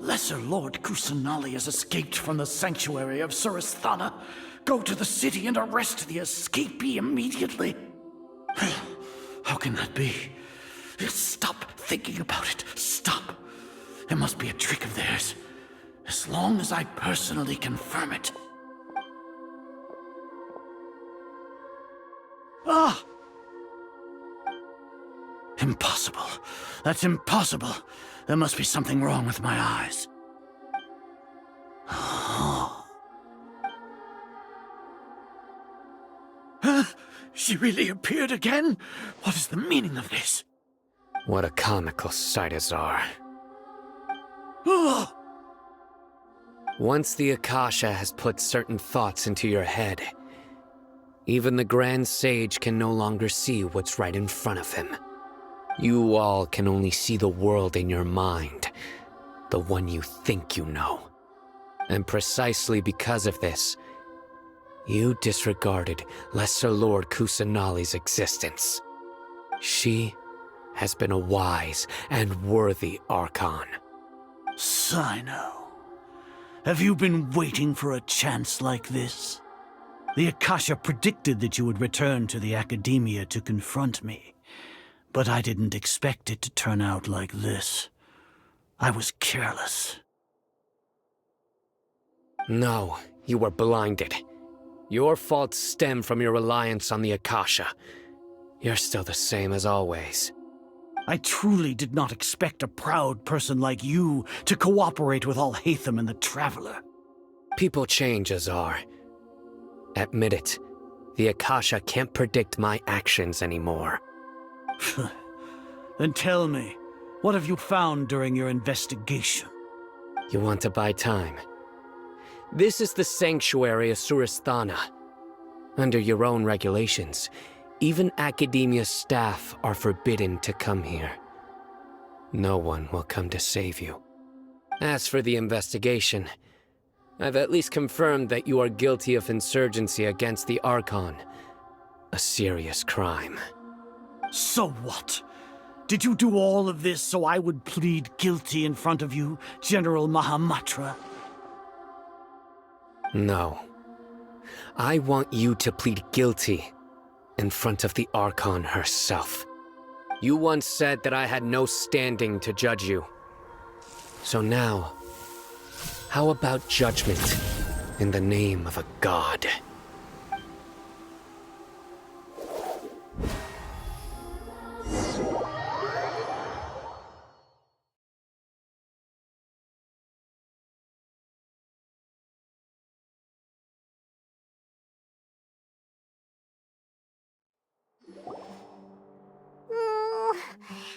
Lesser Lord Kusanali has escaped from the sanctuary of Surasthana. Go to the city and arrest the escapee immediately. How can that be? Stop thinking about it. Stop. It must be a trick of theirs. As long as I personally confirm it. Ah! Impossible. That's impossible. There must be something wrong with my eyes. Huh? She really appeared again? What is the meaning of this? What a comical sight, Azar. Ah! Once the Akasha has put certain thoughts into your head, even the Grand Sage can no longer see what's right in front of him. You all can only see the world in your mind, the one you think you know. And precisely because of this, you disregarded Lesser Lord Kusanali's existence. She has been a wise and worthy Archon. Sino, have you been waiting for a chance like this? The Akasha predicted that you would return to the Academia to confront me. But I didn't expect it to turn out like this. I was careless. No, you were blinded. Your faults stem from your reliance on the Akasha. You're still the same as always. I truly did not expect a proud person like you to cooperate with Alhaitham and the Traveler. People change, Azar. Admit it. The Akasha can't predict my actions anymore. Then tell me, what have you found during your investigation? You want to buy time? This is the sanctuary of Surasthana. Under your own regulations, even Academia staff are forbidden to come here. No one will come to save you. As for the investigation, I've at least confirmed that you are guilty of insurgency against the Archon. A serious crime. So what? Did you do all of this so I would plead guilty in front of you, General Mahamatra? No. I want you to plead guilty in front of the Archon herself. You once said that I had no standing to judge you. So now, how about judgment in the name of a god?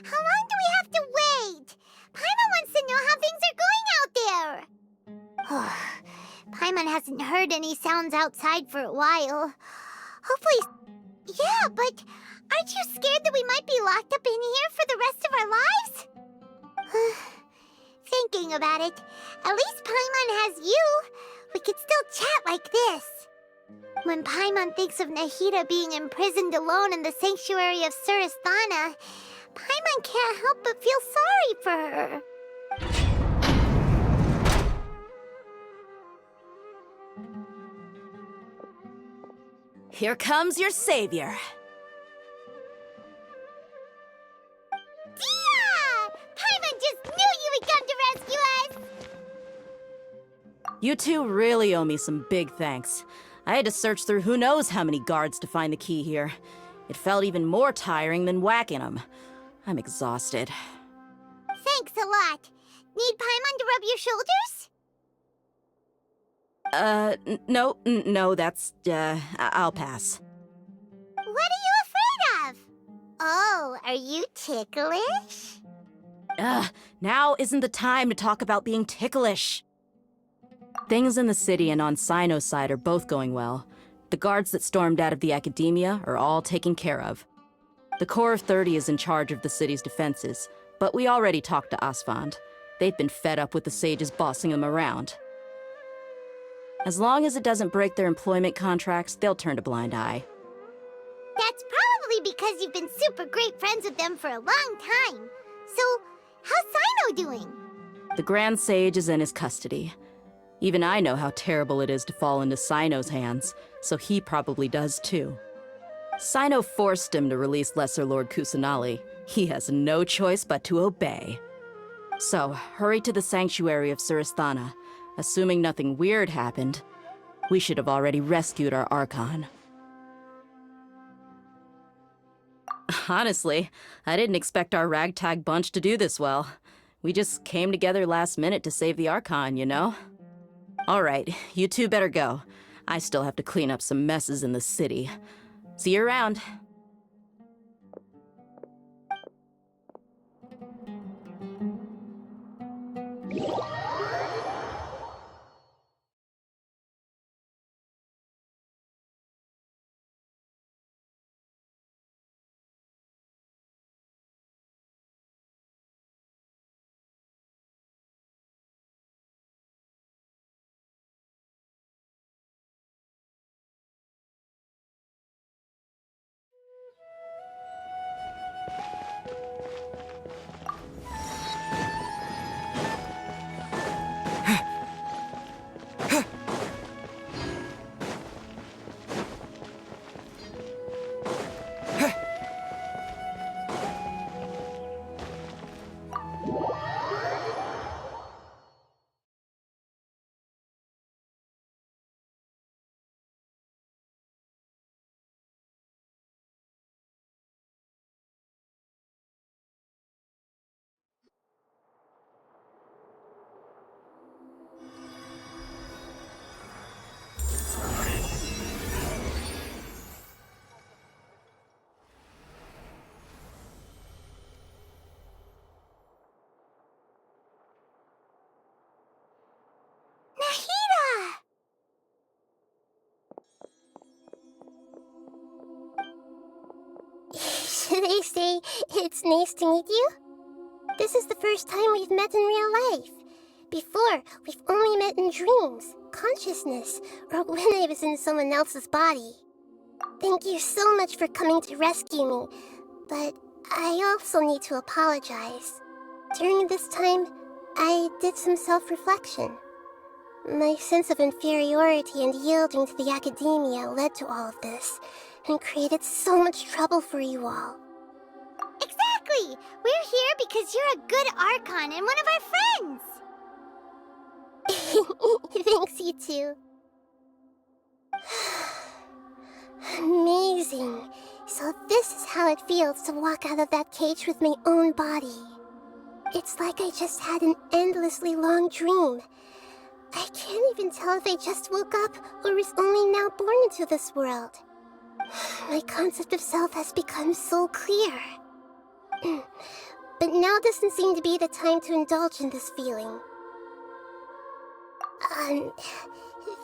How long do we have to wait? Paimon wants to know how things are going out there. Paimon hasn't heard any sounds outside for a while. Hopefully... Yeah, but aren't you scared that we might be locked up in here for the rest of our lives? Thinking about it, at least Paimon has you. We could still chat like this. When Paimon thinks of Nahida being imprisoned alone in the sanctuary of Surasthana, Paimon can't help but feel sorry for her. Here comes your savior. Dia! Paimon just knew you would come to rescue us! You two really owe me some big thanks. I had to search through who knows how many guards to find the key here. It felt even more tiring than whacking them. I'm exhausted. Thanks a lot. Need Paimon to rub your shoulders? No, that's, I'll pass. What are you afraid of? Oh, are you ticklish? Now isn't the time to talk about being ticklish. Things in the city and on Sino's side are both going well. The guards that stormed out of the academia are all taken care of. The Corps of 30 is in charge of the city's defenses, but we already talked to Asfand. They've been fed up with the sages bossing them around. As long as it doesn't break their employment contracts, they'll turn a blind eye. That's probably because you've been super great friends with them for a long time. So, how's Sino doing? The Grand Sage is in his custody. Even I know how terrible it is to fall into Sino's hands, so he probably does too. Sino forced him to release Lesser Lord Kusanali. He has no choice but to obey. So, hurry to the sanctuary of Surasthana. Assuming nothing weird happened, we should have already rescued our Archon. Honestly, I didn't expect our ragtag bunch to do this well. We just came together last minute to save the Archon, you know? Alright, you two better go. I still have to clean up some messes in the city. See you around. Should I say it's nice to meet you? This is the first time we've met in real life. Before, we've only met in dreams, consciousness, or when I was in someone else's body. Thank you so much for coming to rescue me, but I also need to apologize. During this time, I did some self-reflection. My sense of inferiority and yielding to the academia led to all of this, and created so much trouble for you all. Exactly! We're here because you're a good Archon and one of our friends! Thanks, you two. Amazing. So this is how it feels to walk out of that cage with my own body. It's like I just had an endlessly long dream. I can't even tell if I just woke up or was only now born into this world. My concept of self has become so clear. But now doesn't seem to be the time to indulge in this feeling.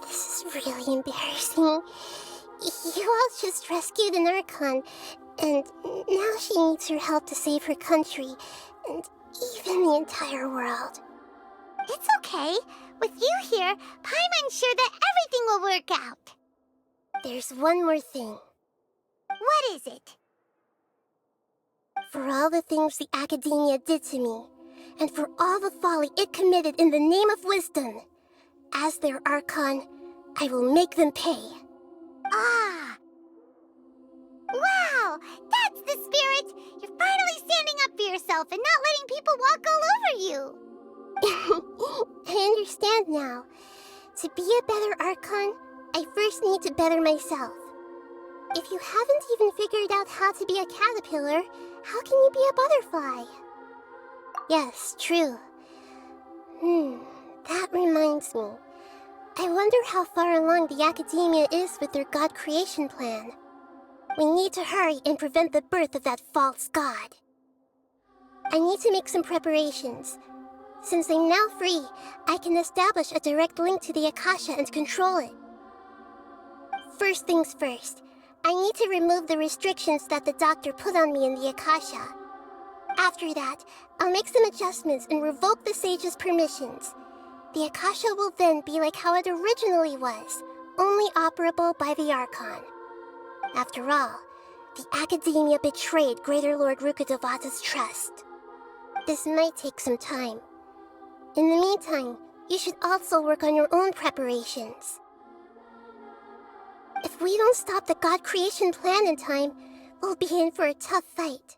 This is really embarrassing. You all just rescued an Archon, and now she needs your help to save her country, and even the entire world. It's okay. With you here, Paimon's sure that everything will work out. There's one more thing. What is it? For all the things the academia did to me, and for all the folly it committed in the name of wisdom, as their Archon, I will make them pay. Ah! Wow! That's the spirit! You're finally standing up for yourself and not letting people walk all over you! I understand now. To be a better Archon, I first need to better myself. If you haven't even figured out how to be a caterpillar, how can you be a butterfly? Yes, true. That reminds me. I wonder how far along the Academia is with their god creation plan. We need to hurry and prevent the birth of that false god. I need to make some preparations. Since I'm now free, I can establish a direct link to the Akasha and control it. First things first, I need to remove the restrictions that the doctor put on me in the Akasha. After that, I'll make some adjustments and revoke the sage's permissions. The Akasha will then be like how it originally was, only operable by the Archon. After all, the Academia betrayed Greater Lord Rukkhadevata's trust. This might take some time. In the meantime, you should also work on your own preparations. If we don't stop the god creation plan in time, we'll be in for a tough fight.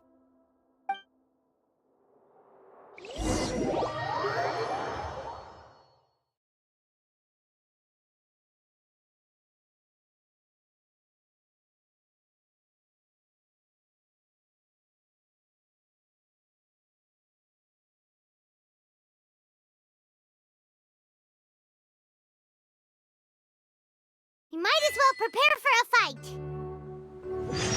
We might as well prepare for a fight.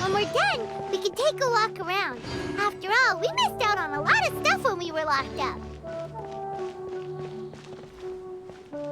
When we're done, we can take a walk around. After all, we missed out on a lot of stuff when we were locked up.